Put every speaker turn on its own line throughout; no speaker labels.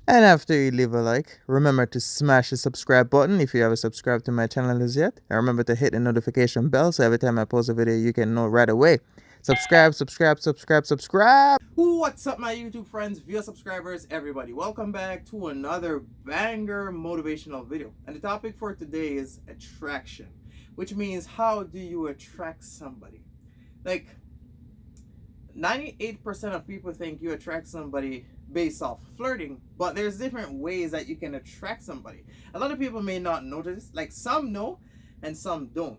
And after you leave a like, remember to smash the subscribe button if you haven't subscribed to my channel as yet. And remember to hit the notification bell so every time I post a video, you can know right away. Subscribe, subscribe, subscribe, subscribe.
What's up, my YouTube friends, viewer subscribers, everybody? Welcome back to another banger motivational video. And the topic for today is attraction, which means how do you attract somebody? Like 98% of people think you attract somebody based off flirting, but there's different ways that you can attract somebody. A lot of people may not notice, like some know and some don't.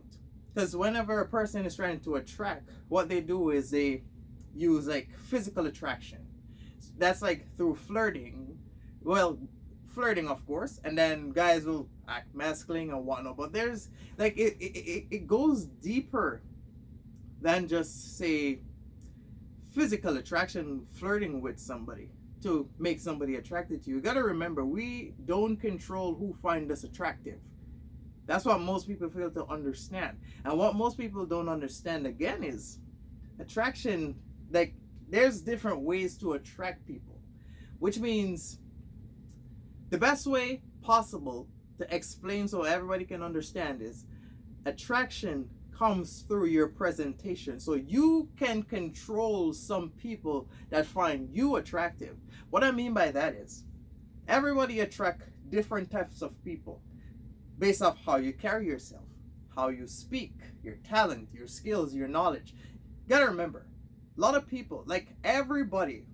Because whenever a person is trying to attract, what they do is they use like physical attraction. That's like through flirting. Well, flirting of course, and then guys will act masculine and whatnot. But there's like it goes deeper than just say physical attraction, flirting with somebody to make somebody attracted to you. You gotta remember, we don't control who find us attractive. That's what most people fail to understand. And what most people don't understand again is attraction, like there's different ways to attract people, which means the best way possible to explain so everybody can understand is attraction comes through your presentation. So you can control some people that find you attractive. What I mean by that is everybody attract different types of people based off how you carry yourself, how you speak, your talent, your skills, your knowledge. You gotta remember, a lot of people, like everybody,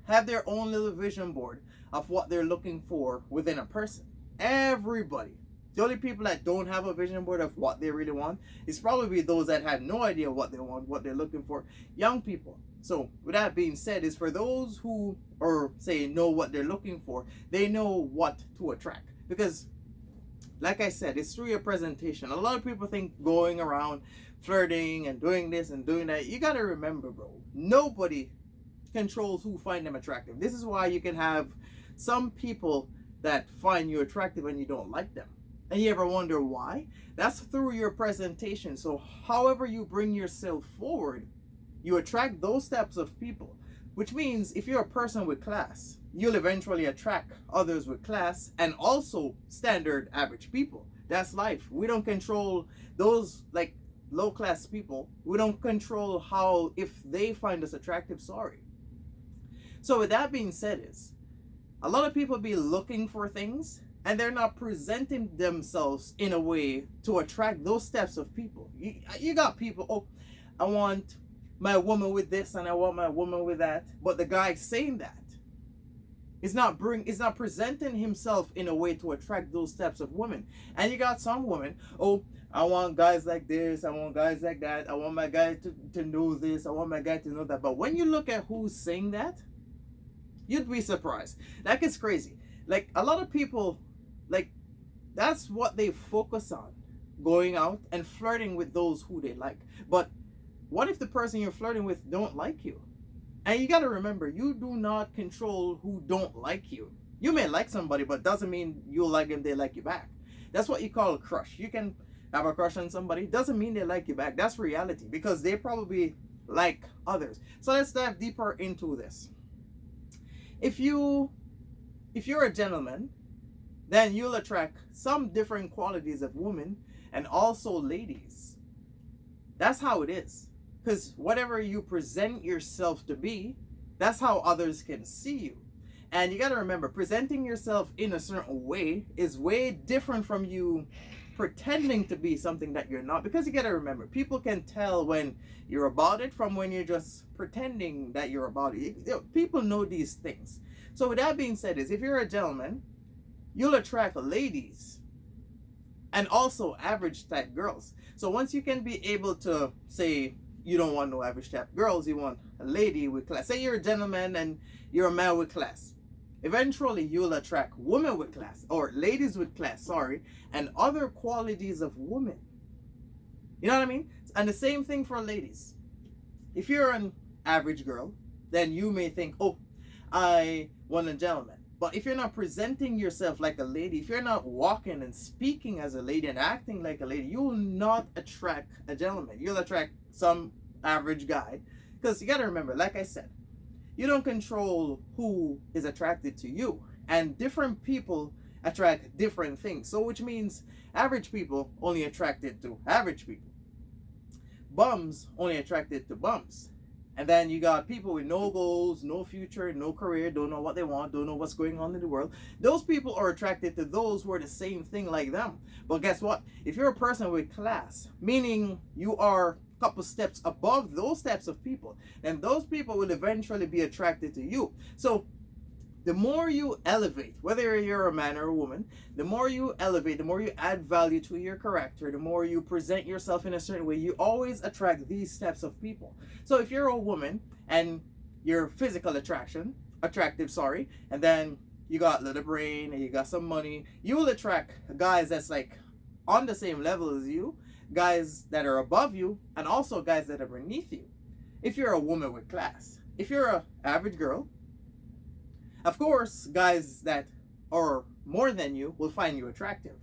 have their own little vision board of what they're looking for within a person. Everybody. The only people that don't have a vision board of what they really want is probably those that have no idea what they want, what they're looking for. Young people. So with that being said, is for those who or say know what they're looking for, they know what to attract. Because like I said, it's through your presentation. A lot of people think going around flirting and doing this and doing that. You gotta remember, bro, nobody controls who find them attractive. This is why you can have some people that find you attractive and you don't like them. And you ever wonder why? That's through your presentation. So however you bring yourself forward, you attract those types of people. Which means if you're a person with class, you'll eventually attract others with class and also standard average people. That's life. We don't control those like low class people. We don't control how if they find us attractive, sorry. So with that being said is a lot of people be looking for things and they're not presenting themselves in a way to attract those types of people. You got people, oh, I want my woman with this and I want my woman with that, but the guy saying that is not presenting himself in a way to attract those types of women. And you got some women, oh, I want guys like this, I want guys like that, I want my guy to know this, I want my guy to know that. But when you look at who's saying that, you'd be surprised. Like it's crazy. Like a lot of people, like that's what they focus on, going out and flirting with those who they like. But what if the person you're flirting with don't like you? And you got to remember, you do not control who don't like you. You may like somebody, but doesn't mean you'll like them, they like you back. That's what you call a crush. You can have a crush on somebody, doesn't mean they like you back. That's reality because they probably like others. So let's dive deeper into this. If you're a gentleman, then you'll attract some different qualities of women and also ladies. That's how it is. Because whatever you present yourself to be, that's how others can see you. And you got to remember, presenting yourself in a certain way is way different from you pretending to be something that you're not. Because you got to remember, people can tell when you're about it from when you're just pretending that you're about it. People know these things. So with that being said, is if you're a gentleman, you'll attract ladies and also average type girls. So once you can be able to say you don't want no average type girls, you want a lady with class. Say you're a gentleman and you're a man with class. Eventually you'll attract women with class or ladies with class, sorry, and other qualities of women. You know what I mean? And the same thing for ladies. If you're an average girl, then you may think, oh, I want a gentleman. But if you're not presenting yourself like a lady, if you're not walking and speaking as a lady and acting like a lady, you will not attract a gentleman. You'll attract some average guy. Because you got to remember, like I said, you don't control who is attracted to you. And different people attract different things. So which means average people only attracted to average people. Bums only attracted to bums. And then you got people with no goals, no future, no career, don't know what they want, don't know what's going on in the world. Those people are attracted to those who are the same thing like them. But guess what? If you're a person with class, meaning you are a couple steps above those types of people, then those people will eventually be attracted to you. So the more you elevate, whether you're a man or a woman, the more you elevate, the more you add value to your character, the more you present yourself in a certain way, you always attract these types of people. So if you're a woman and you're attractive, and then you got little brain and you got some money, you will attract guys that's like on the same level as you, guys that are above you, and also guys that are beneath you. If you're a woman with class, if you're an average girl, of course, guys that are more than you will find you attractive.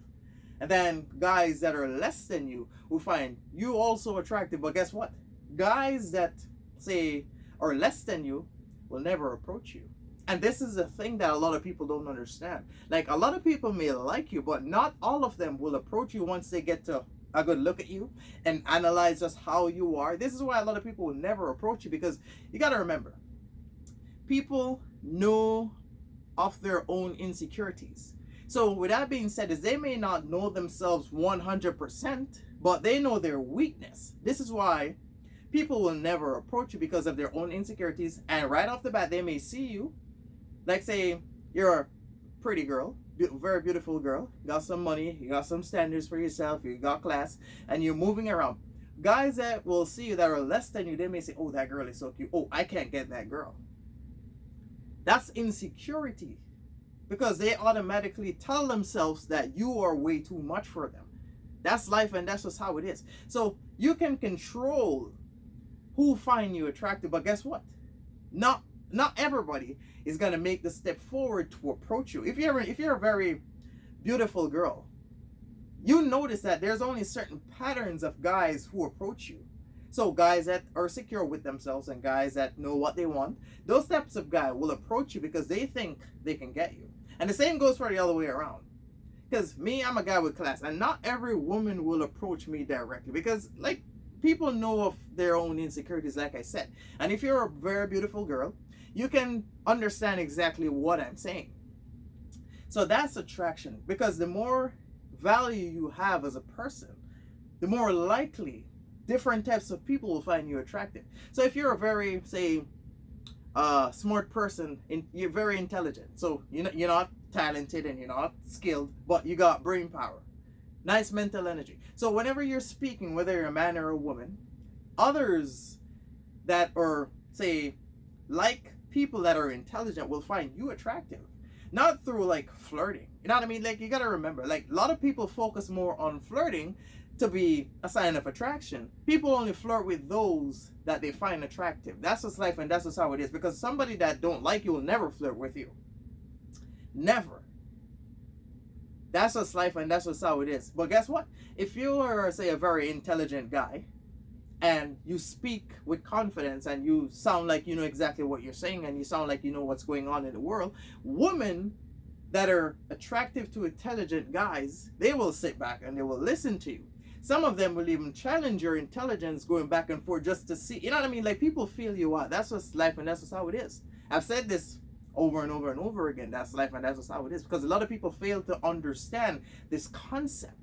And then guys that are less than you will find you also attractive. But guess what? Guys that say are less than you will never approach you. And this is a thing that a lot of people don't understand. Like, a lot of people may like you, but not all of them will approach you once they get to a good look at you and analyze just how you are. This is why a lot of people will never approach you, because you got to remember, people know of their own insecurities. So with that being said, is they may not know themselves 100%, but they know their weakness. This is why people will never approach you, because of their own insecurities. And right off the bat, they may see you, like say you're a pretty girl, very beautiful girl, you got some money, you got some standards for yourself, you got class, and you're moving around. Guys that will see you that are less than you, they may say, oh, that girl is so cute, oh, I can't get that girl. That's insecurity, because they automatically tell themselves that you are way too much for them. That's life, and that's just how it is. So you can control who find you attractive, but guess what? Not everybody is gonna make the step forward to approach you. If you're a very beautiful girl, you notice that there's only certain patterns of guys who approach you. So guys that are secure with themselves and guys that know what they want, those types of guys will approach you because they think they can get you. And the same goes for the other way around. Because me, I'm a guy with class, and not every woman will approach me directly, because like, people know of their own insecurities, like I said. And if you're a very beautiful girl, you can understand exactly what I'm saying. So that's attraction, because the more value you have as a person, the more likely different types of people will find you attractive. So if you're a very, say, smart person, you're very intelligent, so you're not talented and you're not skilled, but you got brain power, nice mental energy. So whenever you're speaking, whether you're a man or a woman, others that are, say, like people that are intelligent will find you attractive. Not through like flirting, you know what I mean? Like, you gotta remember, like, a lot of people focus more on flirting to be a sign of attraction. People only flirt with those that they find attractive. That's just life, and that's just how it is. Because somebody that don't like you will never flirt with you. Never. That's just life, and that's just how it is. But guess what? If you are, say, a very intelligent guy, and you speak with confidence, and you sound like you know exactly what you're saying, and you sound like you know what's going on in the world, women that are attractive to intelligent guys, they will sit back and they will listen to you. Some of them will even challenge your intelligence, going back and forth just to see. You know what I mean? Like, people feel you out. That's just life, and that's just how it is. I've said this over and over and over again. That's life, and that's just how it is. Because a lot of people fail to understand this concept.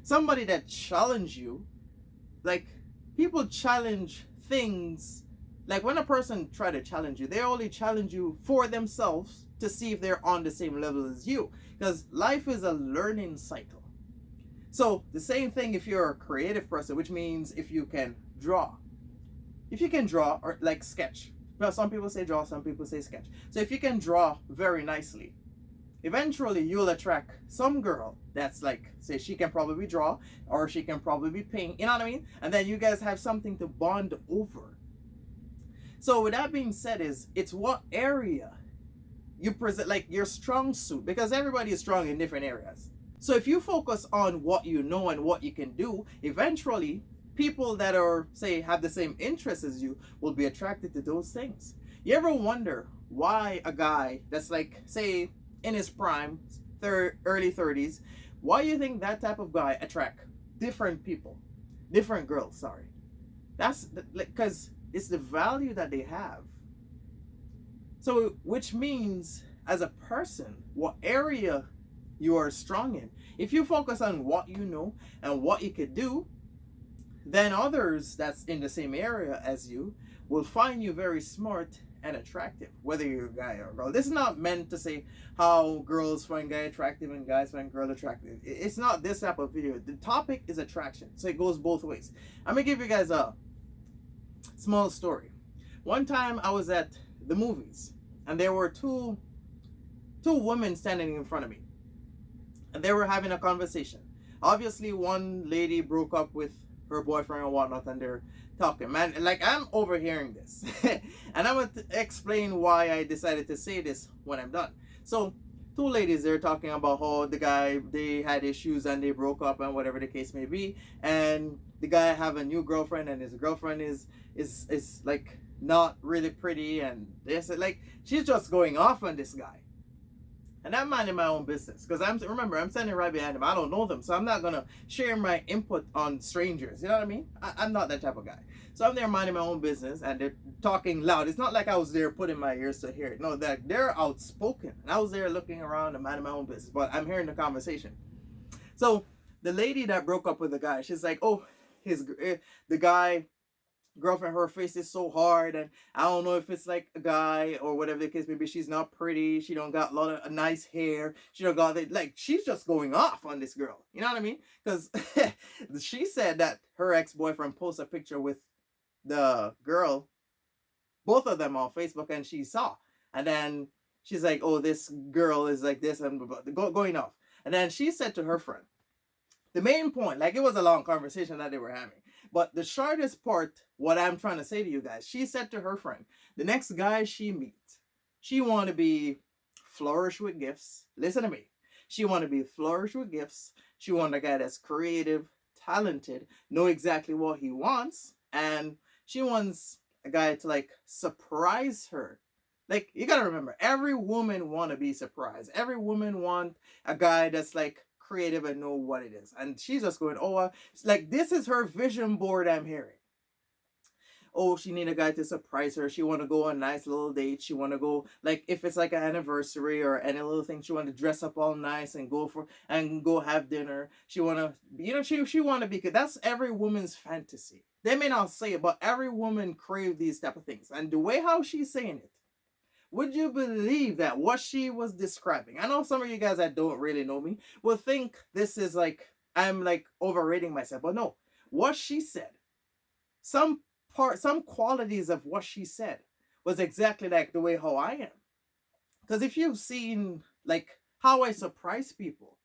Somebody that challenge you, like, people challenge things. Like, when a person try to challenge you, they only challenge you for themselves to see if they're on the same level as you. Because life is a learning cycle. So the same thing if you're a creative person, which means if you can draw. If you can draw, or like sketch. Well, some people say draw, some people say sketch. So if you can draw very nicely, eventually you'll attract some girl that's like, say, she can probably draw, or she can probably paint, you know what I mean? And then you guys have something to bond over. So with that being said, it's what area you present, like your strong suit, because everybody is strong in different areas. So if you focus on what you know and what you can do, eventually people that are, say, have the same interests as you will be attracted to those things. You ever wonder why a guy that's like, say, in his prime, early 30s, why you think that type of guy attract different people, different girls? Sorry, that's like because it's the value that they have. So, which means as a person, what area you are strong in. If you focus on what you know and what you could do, then others that's in the same area as you will find you very smart and attractive, whether you're a guy or a girl. This is not meant to say how girls find guy attractive and guys find girl attractive. It's not this type of video. The topic is attraction, so it goes both ways. I'm gonna give you guys a small story. One time I was at the movies, and there were two women standing in front of me, and they were having a conversation. Obviously, one lady broke up with her boyfriend and whatnot, and they're talking. Man, like I'm overhearing this, and I'm gonna explain why I decided to say this when I'm done. So, two ladies, they're talking about how the guy, they had issues and they broke up and whatever the case may be, and the guy have a new girlfriend, and his girlfriend is like not really pretty, and they said like she's just going off on this guy. And I'm minding my own business because I'm standing right behind them. I don't know them, so I'm not gonna share my input on strangers. You know what I mean? I'm not that type of guy. So I'm there minding my own business, and they're talking loud. It's not like I was there putting my ears to hear it. No, that they're outspoken, and I was there looking around and minding my own business. But I'm hearing the conversation. So the lady that broke up with the guy, she's like, "Oh, the guy." Girlfriend, her face is so hard, and I don't know if it's like a guy or whatever the case may be. She's not pretty. She don't got a lot of nice hair. She don't got it. Like she's just going off on this girl. You know what I mean? Because she said that her ex-boyfriend posted a picture with the girl, both of them on Facebook, and she saw. And then she's like, "Oh, this girl is like this," and going off. And then she said to her friend, the main point, like it was a long conversation that they were having. But the shortest part, what I'm trying to say to you guys, she said to her friend, the next guy she meets, she want to be flourished with gifts. Listen to me. She want to be flourished with gifts. She want a guy that's creative, talented, know exactly what he wants, and she wants a guy to like surprise her. Like you gotta remember, every woman want to be surprised. Every woman want a guy that's like creative and know what it is. And she's just going, oh, it's like this is her vision board I'm hearing. Oh, she need a guy to surprise her. She want to go on a nice little date. She want to go, like if it's like an anniversary or any little thing, she want to dress up all nice and go have dinner. She want to, she want to be good. That's every woman's fantasy. They may not say it, but every woman crave these type of things. And the way how she's saying it, would you believe that what she was describing? I know some of you guys that don't really know me will think this is like I'm like overrating myself, but no. What she said, some qualities of what she said was exactly like the way how I am. Because if you've seen like how I surprise people,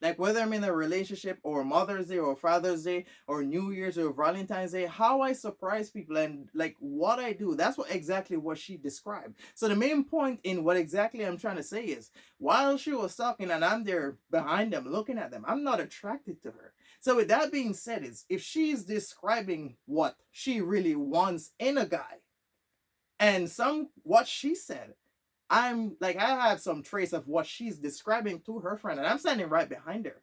like whether I'm in a relationship or Mother's Day or Father's Day or New Year's or Valentine's Day, how I surprise people and like what I do, that's exactly what she described. So the main point in what exactly I'm trying to say is, while she was talking and I'm there behind them looking at them, I'm not attracted to her. So with that being said, is if she's describing what she really wants in a guy, and what she said, I'm like, I have some trace of what she's describing to her friend, and I'm standing right behind her.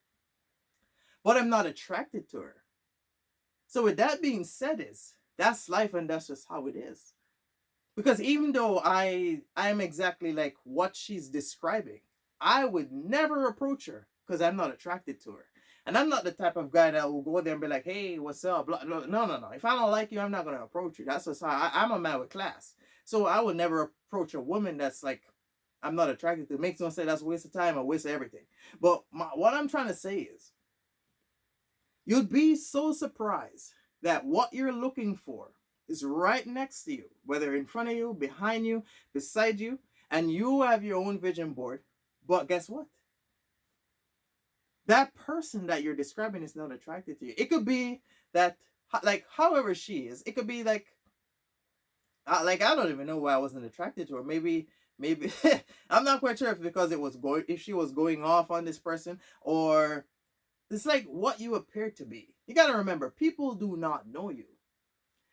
But I'm not attracted to her. So with that being said, that's life and that's just how it is. Because even though I'm exactly like what she's describing, I would never approach her because I'm not attracted to her. And I'm not the type of guy that will go there and be like, hey, what's up? No, no, no. If I don't like you, I'm not going to approach you. That's just how I'm a man with class. So I would never approach a woman that's like, I'm not attracted to. It makes no sense. That's a waste of time, a waste of everything. But what I'm trying to say is, you'd be so surprised that what you're looking for is right next to you, whether in front of you, behind you, beside you, and you have your own vision board. But guess what? That person that you're describing is not attracted to you. It could be that, like, however she is, it could be like I don't even know why I wasn't attracted to her. Maybe I'm not quite sure if she was going off on this person, or it's like what you appear to be. You got to remember, people do not know you.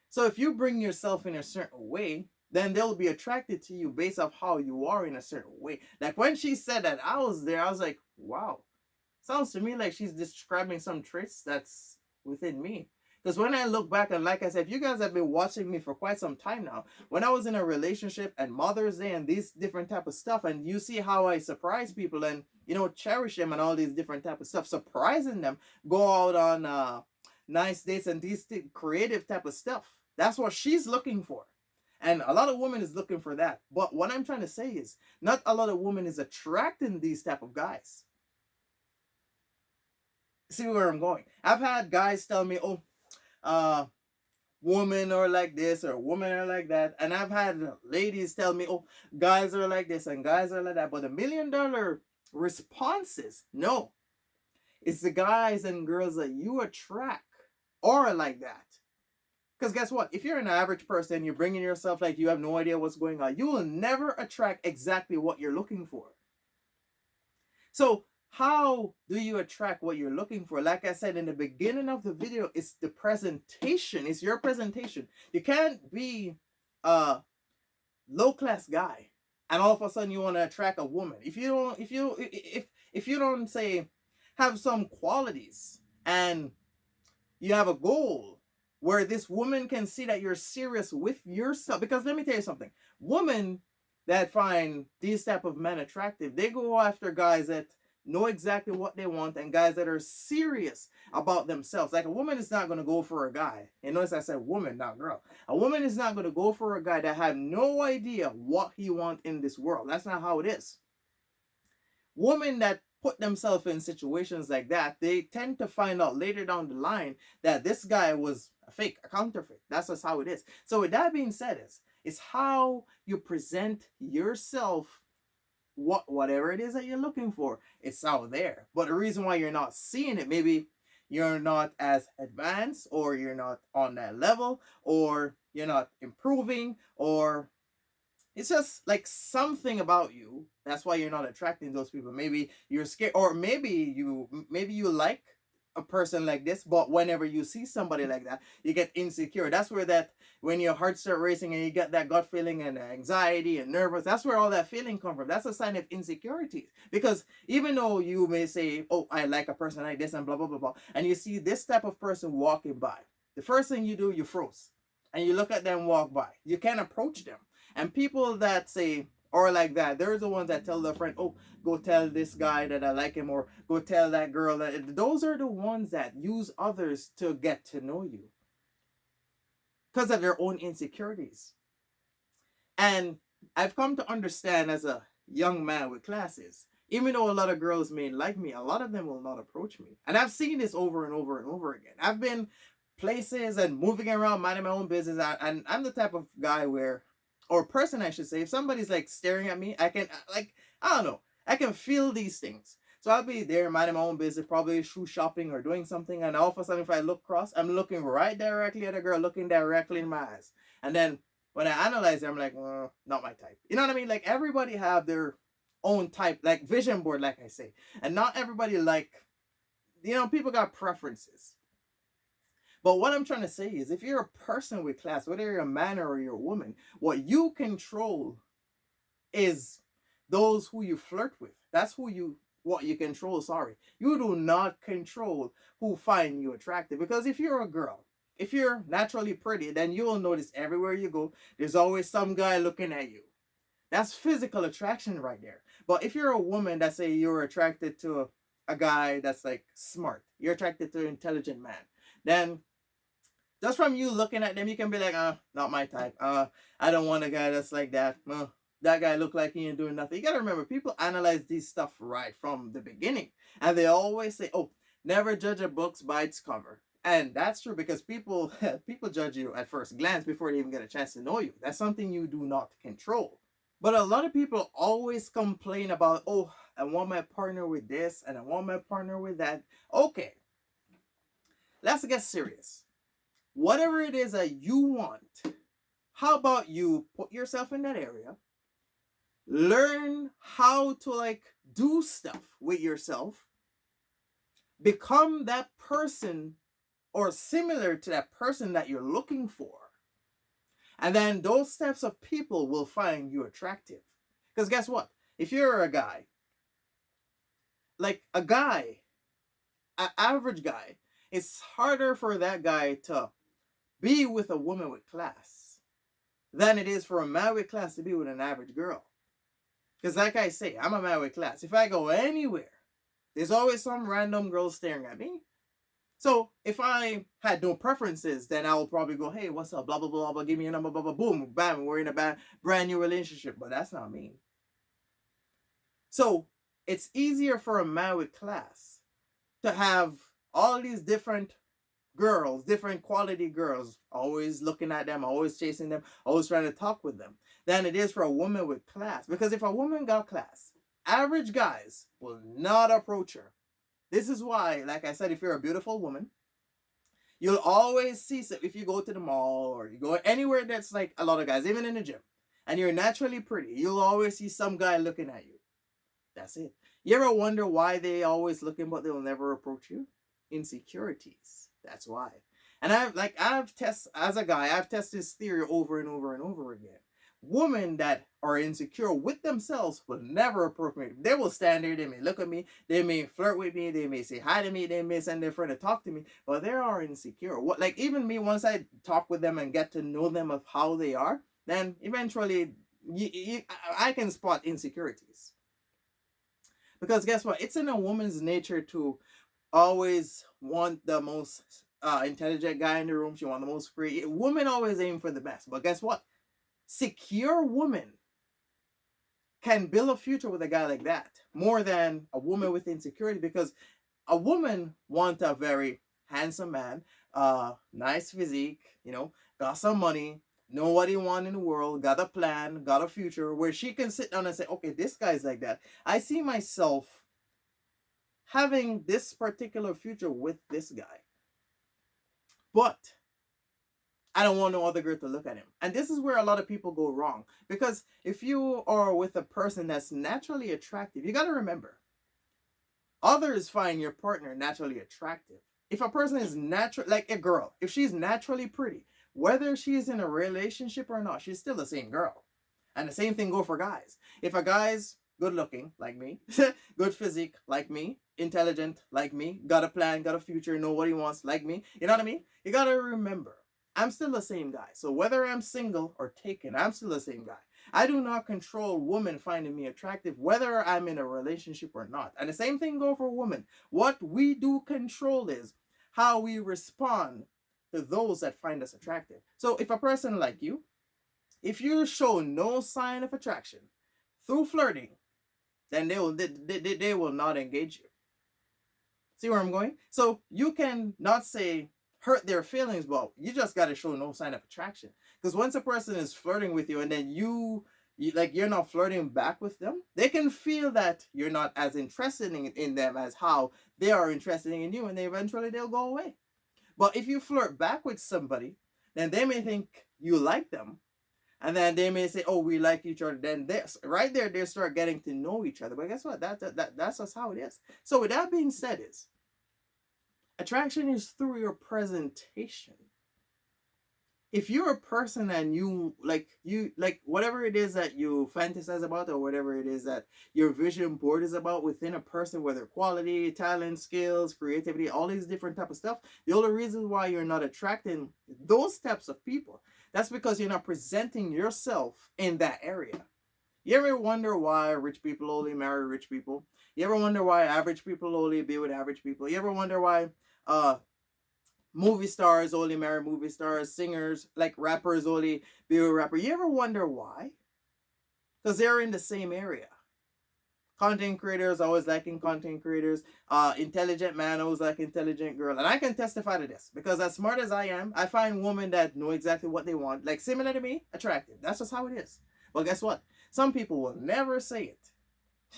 So if you bring yourself in a certain way, then they'll be attracted to you based off how you are in a certain way. Like when she said that, I was there, I was like, wow. Sounds to me like she's describing some traits that's within me. Because when I look back, and like I said, if you guys have been watching me for quite some time now, when I was in a relationship and Mother's Day and these different type of stuff, and you see how I surprise people and cherish them and all these different type of stuff, surprising them, go out on nice dates and these creative type of stuff. That's what she's looking for. And a lot of women is looking for that. But what I'm trying to say is not a lot of women is attracting these type of guys. See where I'm going? I've had guys tell me, oh, women are like this or women are like that. And I've had ladies tell me, oh, guys are like this and guys are like that. But the $1,000,000 responses, no. It's the guys and girls that you attract are like that. Because guess what? If you're an average person, you're bringing yourself like you have no idea what's going on, you will never attract exactly what you're looking for. So how do you attract what you're looking for? Like I said in the beginning of the video, it's the presentation. It's your presentation. You can't be a low-class guy and all of a sudden you want to attract a woman. If you don't say have some qualities and you have a goal where this woman can see that you're serious with yourself. Because let me tell you something. Women that find these type of men attractive, they go after guys that know exactly what they want and guys that are serious about themselves. Like a woman is not going to go for a guy. And notice I said woman, not girl. A woman is not going to go for a guy that have no idea what he wants in this world. That's not how it is. Women that put themselves in situations like that, they tend to find out later down the line that this guy was a fake, a counterfeit. That's just how it is. So with that being said, it's how you present yourself, whatever it is that you're looking for, it's out there. But the reason why you're not seeing it, maybe you're not as advanced, or you're not on that level, or you're not improving, or it's just like something about you. That's why you're not attracting those people. Maybe you're scared, or maybe you like a person like this, but whenever you see somebody like that, you get insecure. That's where when your heart starts racing and you get that gut feeling and anxiety and nervous, that's where all that feeling comes from. That's a sign of insecurity. Because even though you may say, oh, I like a person like this and blah, blah, blah, blah, and you see this type of person walking by, the first thing you do, you froze. And you look at them walk by. You can't approach them. And people that say, or like that, they're the ones that tell their friend, oh, go tell this guy that I like him, or go tell that girl that. Those are the ones that use others to get to know you because of their own insecurities. And I've come to understand as a young man with classes, even though a lot of girls may like me, a lot of them will not approach me. And I've seen this over and over and over again. I've been places and moving around, minding my own business, and I'm the type of guy where, or person I should say, if somebody's like staring at me, I can, like, I don't know, I can feel these things. So I'll be there minding my own business, probably shoe shopping or doing something, and all of a sudden if I look across, I'm looking right directly at a girl, looking directly in my eyes. And then when I analyze it, I'm like, not my type. You know what I mean? Like everybody have their own type, like vision board, like I say. And not everybody like, people got preferences. But what I'm trying to say is, if you're a person with class, whether you're a man or you're a woman, what you control is those who you flirt with. That's what you control, sorry. You do not control who find you attractive. Because if you're a girl, if you're naturally pretty, then you will notice everywhere you go, there's always some guy looking at you. That's physical attraction right there. But if you're a woman that say you're attracted to a guy that's like smart, you're attracted to an intelligent man, then just from you looking at them, you can be like, not my type. I don't want a guy that's like that. That guy look like he ain't doing nothing. You gotta remember, people analyze these stuff right from the beginning. And they always say, oh, never judge a book by its cover. And that's true, because people judge you at first glance before they even get a chance to know you. That's something you do not control. But a lot of people always complain about, oh, I want my partner with this and I want my partner with that. Okay, let's get serious. Whatever it is that you want, how about you put yourself in that area, learn how to do stuff with yourself, become that person or similar to that person that you're looking for, And then those types of people will find you attractive. Because guess what? If you're a guy, like a guy, an average guy, it's harder for that guy to be with a woman with class than it is for a man with class to be with an average girl. Because, like I say, I'm a man with class. If I go anywhere, there's always some random girl staring at me. So if I had no preferences, then I will probably go, hey, what's up? Blah, blah, blah, blah. Give me a number, blah, blah, boom, bam. We're in a brand new relationship. But that's not me. So it's easier for a man with class to have all these different girls, different quality girls, always looking at them, always chasing them, always trying to talk with them, than it is for a woman with class. Because if a woman got class, average guys will not approach her. This is why, like I said, if you're a beautiful woman, you'll always see, if you go to the mall or you go anywhere that's like a lot of guys, even in the gym, and you're naturally pretty, you'll always see some guy looking at you. That's it. You ever wonder why they always looking but they'll never approach you? Insecurities. That's why. And I've tested this theory over and over and over again. Women that are insecure with themselves will never approach me. They will stand there, they may look at me, they may flirt with me, they may say hi to me, they may send their friend to talk to me, but they are insecure. What, like even me, once I talk with them and get to know them of how they are, then eventually I can spot insecurities. Because guess what? It's in a woman's nature to always want the most intelligent guy in the room. She want the most creative. Women always aim for the best. But guess what? Secure women can build a future with a guy like that more than a woman with insecurity, because a woman wants a very handsome man, nice physique, got some money, know what he want in the world, got a plan, got a future, where she can sit down and say, okay, this guy's like that. I see myself having this particular future with this guy. But I don't want no other girl to look at him. And this is where a lot of people go wrong. Because if you are with a person that's naturally attractive, you got to remember, others find your partner naturally attractive. If a person is natural, like a girl, if she's naturally pretty, whether she's in a relationship or not, she's still the same girl. And the same thing go for guys. If a guy's good looking, like me, good physique, like me, intelligent, like me, got a plan, got a future, know what he wants, like me, you know what I mean? You got to remember, I'm still the same guy. So whether I'm single or taken, I'm still the same guy. I do not control women finding me attractive, whether I'm in a relationship or not. And the same thing go for women. What we do control is how we respond to those that find us attractive. So if a person like you, if you show no sign of attraction through flirting, then they will not engage you. See where I'm going? So you can not say hurt their feelings, but you just got to show no sign of attraction. Because once a person is flirting with you and then you're not flirting back with them, they can feel that you're not as interested in them as how they are interested in you, and eventually they'll go away. But if you flirt back with somebody, then they may think you like them, and then they may say, oh, we like each other. Then right there, they start getting to know each other. But guess what? That's just how it is. So with that being said, attraction is through your presentation. If you're a person and you like whatever it is that you fantasize about, or whatever it is that your vision board is about within a person, whether quality, talent, skills, creativity, all these different type of stuff, the only reason why you're not attracting those types of people, that's because you're not presenting yourself in that area. You ever wonder why rich people only marry rich people? You ever wonder why average people only be with average people? You ever wonder why movie stars only marry movie stars, singers, like rappers only be with rappers? You ever wonder why? Because they're in the same area. Content creators always liking content creators. Intelligent man always like intelligent girl. And I can testify to this, because as smart as I am, I find women that know exactly what they want, like similar to me, attractive. That's just how it is. But guess what? Some people will never say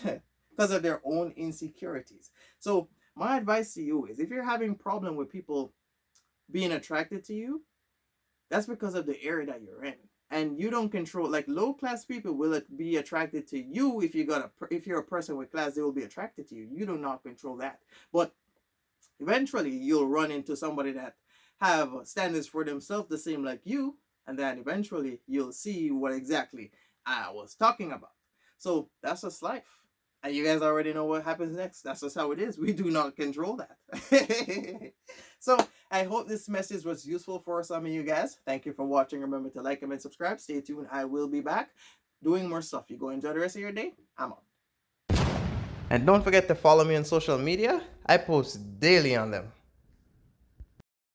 it because of their own insecurities. So my advice to you is, if you're having problem with people being attracted to you, that's because of the area that you're in, and you don't control. Like low class people will be attracted to you. If you're a person with class, they will be attracted to you. You do not control that. But eventually you'll run into somebody that have standards for themselves the same like you, and then eventually you'll see what exactly I was talking about. So that's just life. And you guys already know what happens next. That's just how it is. We do not control that. So I hope this message was useful for some of you guys. Thank you for watching. Remember to like, comment, subscribe. Stay tuned. I will be back doing more stuff. You go enjoy the rest of your day. I'm out. And don't forget to follow me on social media. I post daily on them.